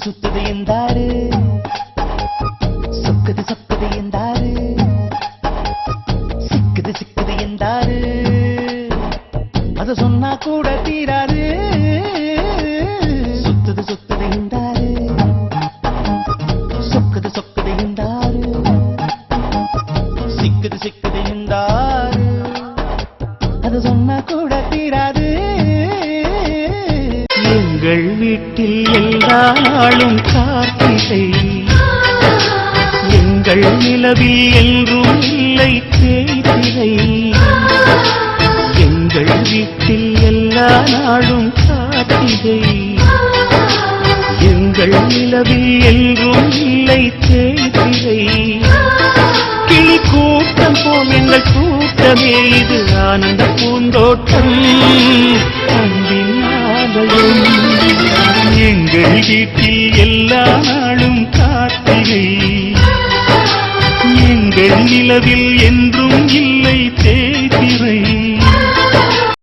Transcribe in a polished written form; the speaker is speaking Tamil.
சுத்துது எந்தாரு சொக்குது சொக்குது எந்தாரு சிக்குது சிக்குது எந்தாரு அத சொன்னா கூட தீராது சுத்துது சுத்துது எந்தாரு சொக்குது சொக்குது எந்தாரு சிக்குது சிக்குது எந்தாரு அத சொன்னா கூட தீராது எங்கள் வீட்டில் எல்லா நாளும் கார்த்திகை எங்கள் நிலவில் என்றும் இல்லை தேய்திரை எங்கள் வீட்டில் எல்லா நாளும் கார்த்திகை எங்கள் நிலவில் என்றும் இல்லை தேய்திரை கிளி கூட்டம் போல் எங்கள் கூட்டமே இது ஆனந்த பூந்தோட்டம் அன்பின் ஆலயம் எங்கள் வீட்டில் எல்லா நாளும் கார்த்திகை எங்கள் நிலவில் என்றும் இல்லை தேய்திரை